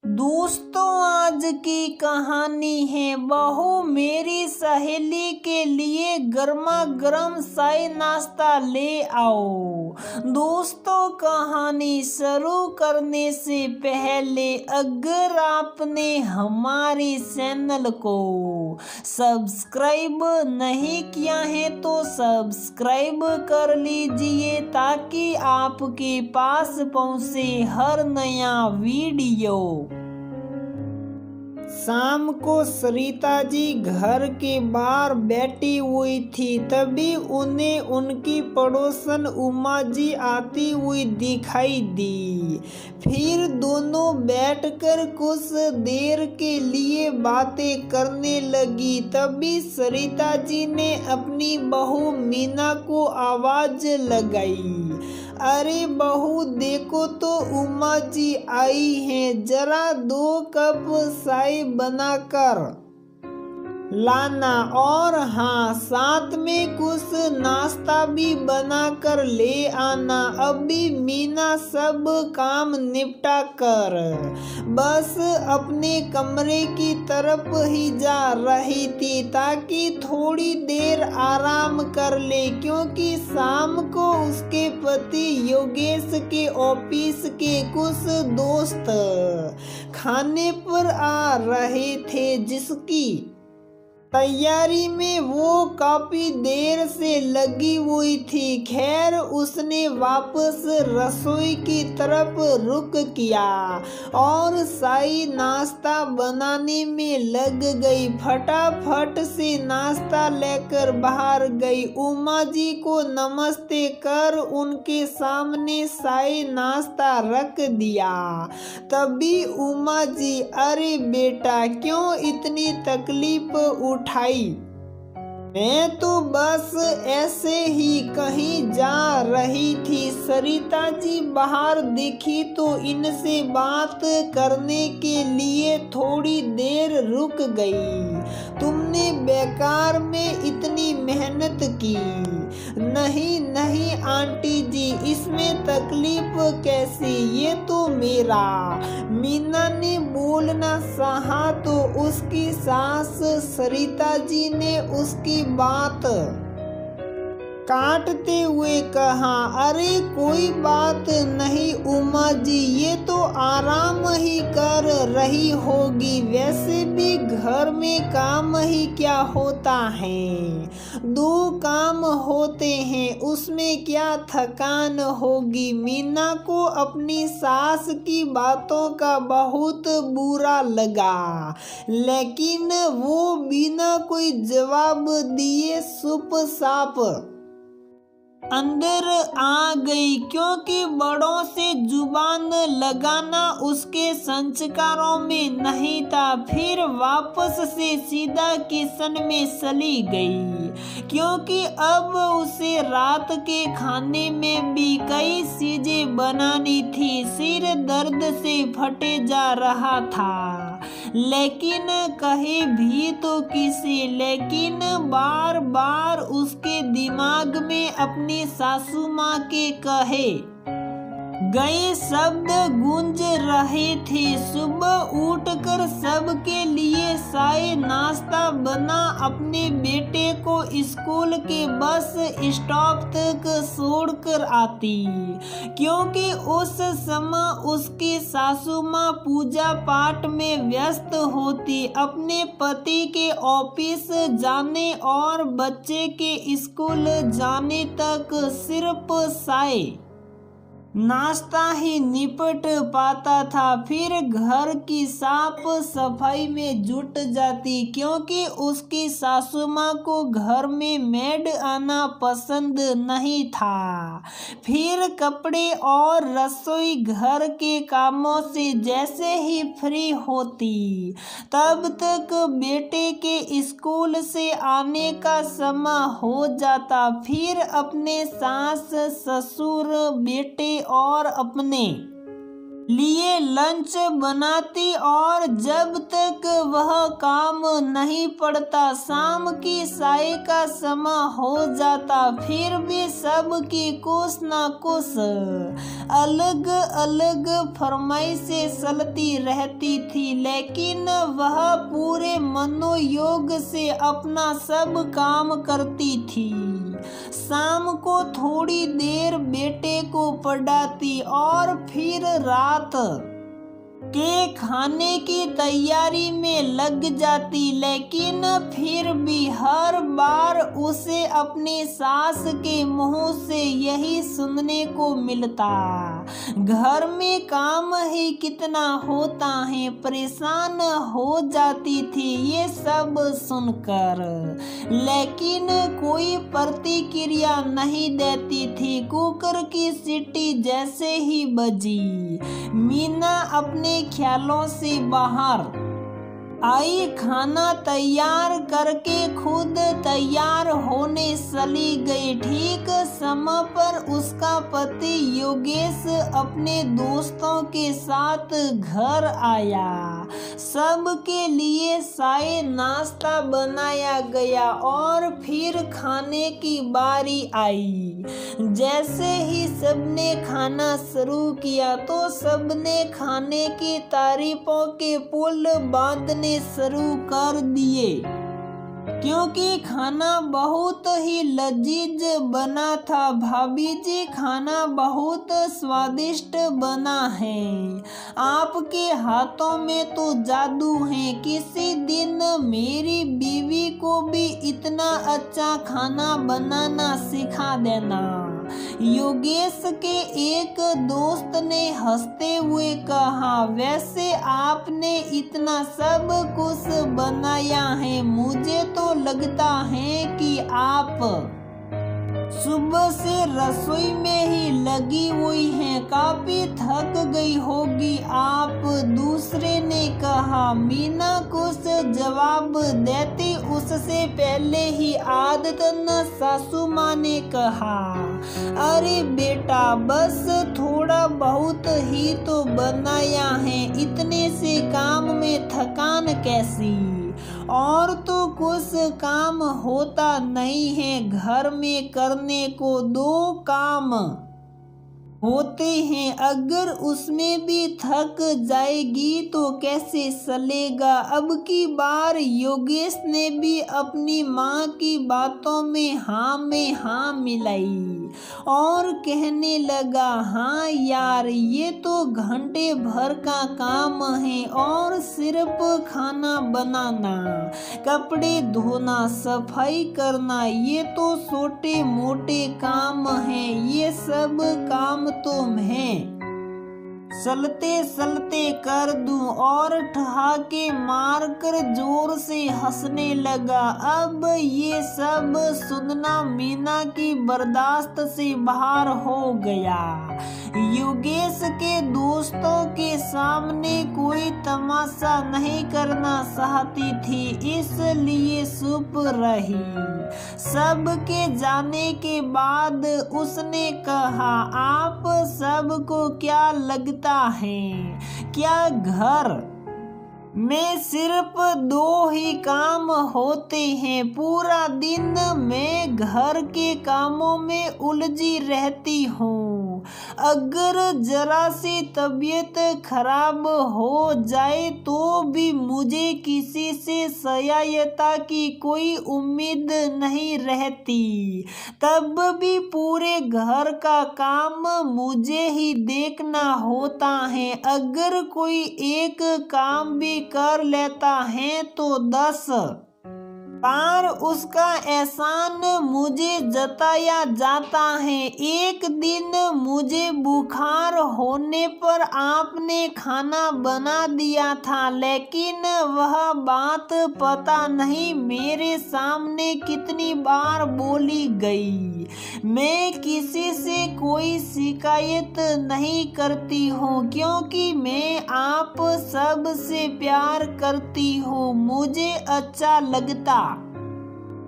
दोस्तों, आज की कहानी है बहू मेरी सहेली के लिए गर्मा गर्म चाय नाश्ता ले आओ। दोस्तों, कहानी शुरू करने से पहले अगर आपने हमारे चैनल को सब्सक्राइब नहीं किया है तो सब्सक्राइब कर लीजिए ताकि आपके पास पहुंचे हर नया वीडियो। शाम को सरिता जी घर के बाहर बैठी हुई थी, तभी उन्हें उनकी पड़ोसन उमा जी आती हुई दिखाई दी। फिर दोनों बैठकर कुछ देर के लिए बातें करने लगी। तभी सरिता जी ने अपनी बहू मीना को आवाज लगाई, अरे बहू देखो तो उमा जी आई हैं, जरा 2 कप चाय बनाकर लाना, और हाँ साथ में कुछ नाश्ता भी बनाकर ले आना। अभी मीना सब काम निपटा कर बस अपने कमरे की तरफ ही जा रही थी ताकि थोड़ी देर आराम कर ले, क्योंकि शाम को उसके पति योगेश के ऑफिस के कुछ दोस्त खाने पर आ रहे थे, जिसकी तैयारी में वो काफी देर से लगी हुई थी। खैर उसने वापस रसोई की तरफ रुख किया और चाय नाश्ता बनाने में लग गई। फटाफट से नाश्ता लेकर बाहर गई। उमा जी को नमस्ते कर उनके सामने चाय नाश्ता रख दिया। तभी उमा जी, अरे बेटा क्यों इतनी तकलीफ उठाई? मैं तो बस ऐसे ही कहीं जा रही थी। सरिता जी बाहर दिखी तो इनसे बात करने के लिए थोड़ी देर रुक गई। तुमने बेकार में इतनी मेहनत की। नहीं नहीं आंटी जी, इसमें तकलीफ कैसी, ये तो मेरा। मीना ने बोलना चाहा तो उसकी सास सरिता जी ने उसकी बात काटते हुए कहा, अरे कोई बात नहीं उमा जी, ये तो आराम ही कर रही होगी। वैसे भी घर में काम ही क्या होता है, 2 काम होते हैं, उसमें क्या थकान होगी। मीना को अपनी सास की बातों का बहुत बुरा लगा, लेकिन वो बिना कोई जवाब दिए चुपचाप अंदर आ गई, क्योंकि बड़ों से जुबान लगाना उसके संस्कारों में नहीं था। फिर वापस से सीधा किचन में चली गई, क्योंकि अब उसे रात के खाने में भी कई चीजें बनानी थी। सिर दर्द से फटे जा रहा था, लेकिन कहे भी तो किसे। लेकिन बार बार उसके दिमाग में अपनी सासू माँ के कहे गए शब्द गूंज रहे थे। सुबह उठकर सबके लिए चाय नाश्ता बना, अपने बेटे को स्कूल के बस स्टॉप तक छोड़कर आती, क्योंकि उस समय उसकी सासू माँ पूजा पाठ में व्यस्त होती। अपने पति के ऑफिस जाने और बच्चे के स्कूल जाने तक सिर्फ चाय नाश्ता ही निपट पाता था। फिर घर की साफ सफाई में जुट जाती, क्योंकि उसकी सासू माँ को घर में मेड आना पसंद नहीं था। फिर कपड़े और रसोई घर के कामों से जैसे ही फ्री होती, तब तक बेटे के स्कूल से आने का समय हो जाता। फिर अपने सास ससुर बेटे और अपने लिए लंच बनाती और जब तक वह काम नहीं पड़ता शाम की चाय का समय हो जाता फिर भी सबकी कुछ न कुछ अलग अलग फरमाइशें चलती रहती थी, लेकिन वह पूरे मनोयोग से अपना सब काम करती थी। शाम को थोड़ी देर बेटे को पढ़ाती और फिर रात के खाने की तैयारी में लग जाती, लेकिन फिर भी हर बार उसे अपनी सास के मुंह से यही सुनने को मिलता, घर में काम ही कितना होता है। परेशान हो जाती थी ये सब सुनकर, लेकिन कोई प्रतिक्रिया नहीं देती थी। कुकर की सीटी जैसे ही बजी मीना अपने ख्यालों से बाहर आई, खाना तैयार करके खुद तैयार होने चली गई। ठीक समय पर उसका पति योगेश अपने दोस्तों के साथ घर आया। सबके लिए चाय नाश्ता बनाया गया और फिर खाने की बारी आई। जैसे ही सबने खाना शुरू किया तो सबने खाने की तारीफों के पुल बांधने शुरू कर दिए, क्योंकि खाना बहुत ही लजीज बना था। भाभी जी, खाना बहुत स्वादिष्ट बना है, आपके हाथों में तो जादू है। किसी दिन मेरी बीवी को भी इतना अच्छा खाना बनाना सिखा देना। योगेश के एक दोस्त ने हंसते हुए कहा, वैसे आपने इतना सब कुछ बनाया है, मुझे तो लगता है कि आप सुबह से रसोई में ही लगी हुई हैं, काफी थक गई होगी आप। दूसरे ने कहा। मीना कुछ जवाब देती उससे पहले ही आदतन सासू माँ ने कहा, अरे बेटा, बस थोड़ा बहुत ही तो बनाया है, इतने से काम में थकान कैसी? और तो कुछ काम होता नहीं है, घर में करने को 2 काम होते हैं, अगर उसमें भी थक जाएगी तो कैसे चलेगा? अब की बार योगेश ने भी अपनी माँ की बातों में हाँ मिलाई और कहने लगा, हाँ यार, ये तो घंटे भर का काम है और सिर्फ खाना बनाना, कपड़े धोना, सफाई करना, ये तो छोटे मोटे काम हैं। ये सब काम तो मैं चलते चलते कर दूं। और ठहाके मारकर जोर से हंसने लगा। अब ये सब सुनना मीना की बर्दाश्त से बाहर हो गया। योगेश के दोस्तों के सामने कोई तमाशा नहीं करना चाहती थी, इसलिए चुप रही। सबके जाने के बाद उसने कहा, आप सबको क्या लगता है, क्या घर में सिर्फ 2 ही काम होते हैं? पूरा दिन मैं घर के कामों में उलझी रहती हूँ। अगर जरा सी तबीयत खराब हो जाए तो भी मुझे किसी से सहायता की कोई उम्मीद नहीं रहती। तब भी पूरे घर का काम मुझे ही देखना होता है। अगर कोई एक काम भी कर लेता है तो 10 बार उसका एहसान मुझे जताया जाता है। एक दिन मुझे बुखार होने पर आपने खाना बना दिया था, लेकिन वह बात पता नहीं मेरे सामने कितनी बार बोली गई। मैं किसी से कोई शिकायत नहीं करती हूँ, क्योंकि मैं आप सब से प्यार करती हूँ। मुझे अच्छा लगता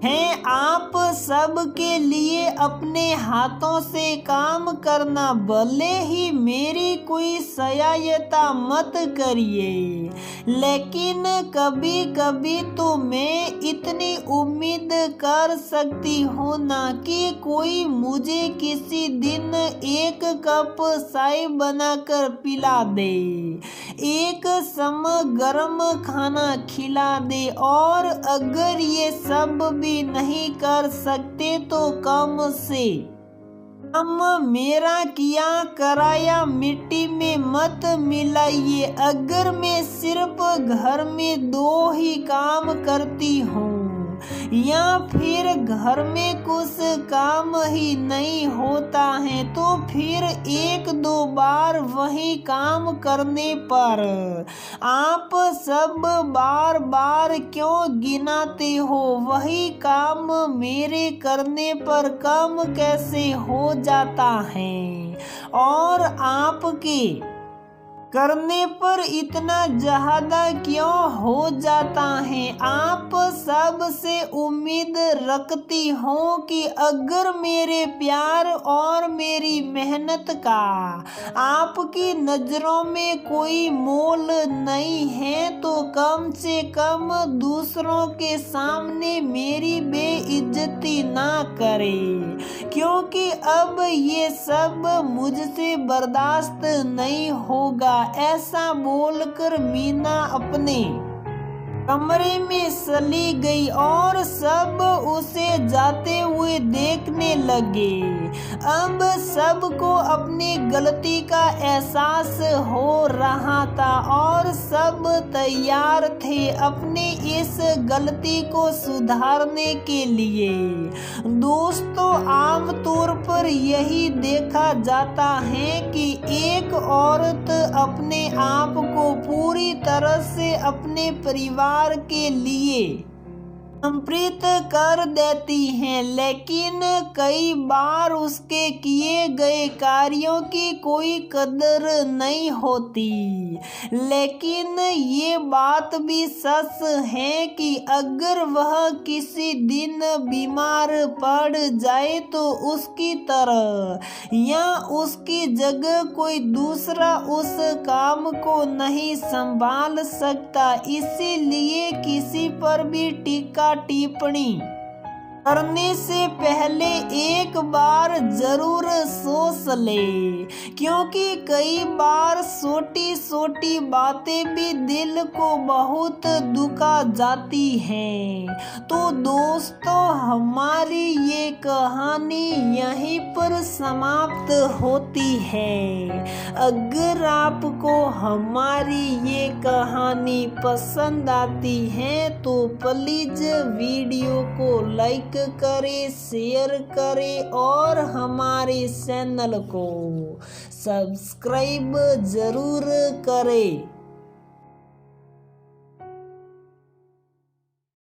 हैं आप सबके लिए अपने हाथों से काम करना, भले ही मेरी कोई सहायता मत करिए, लेकिन कभी कभी तो मैं इतनी उम्मीद कर सकती हूँ ना कि कोई मुझे किसी दिन एक कप चाय बनाकर पिला दे, एक समय गर्म खाना खिला दे, और अगर ये सब भी नहीं कर सकते तो कम से कम मेरा किया कराया मिट्टी में मत मिलाइए। अगर मैं सिर्फ घर में 2 ही काम करती हूँ या फिर घर में कुछ काम ही नहीं होता है तो फिर 1-2 बार वही काम करने पर आप सब बार बार क्यों गिनाते हो? वही काम मेरे करने पर कम कैसे हो जाता है और आपके करने पर इतना ज्यादा क्यों हो जाता है? आप सब से उम्मीद रखती हूँ कि अगर मेरे प्यार और मेरी मेहनत का आपकी नजरों में कोई मोल नहीं है तो कम से कम दूसरों के सामने मेरी बेइज्जती ना करे, क्योंकि अब ये सब मुझसे बर्दाश्त नहीं होगा। ऐसा बोलकर मीना अपने कमरे में चली गई और सब उसे जाते हुए देखने लगे। अब सबको अपनी गलती का एहसास हो रहा था और सब तैयार थे अपनी इस गलती को सुधारने के लिए। दोस्तों, आमतौर पर यही देखा जाता है कि एक औरत अपने आप को पूरी तरह से अपने परिवार के लिए समर्पित कर देती हैं, लेकिन कई बार उसके किए गए कार्यों की कोई कदर नहीं होती। लेकिन ये बात भी सच है कि अगर वह किसी दिन बीमार पड़ जाए तो उसकी तरह या उसकी जगह कोई दूसरा उस काम को नहीं संभाल सकता। इसीलिए किसी पर भी टीका टिप्पणी करने से पहले एक बार जरूर सोच ले, क्योंकि कई बार छोटी छोटी बातें भी दिल को बहुत दुखा जाती हैं। तो दोस्तों, हमारी ये कहानी यहीं पर समाप्त होती है। अगर आपको हमारी ये कहानी पसंद आती है तो प्लीज वीडियो को लाइक करें, शेयर करें और हमारे चैनल को सब्सक्राइब जरूर करें।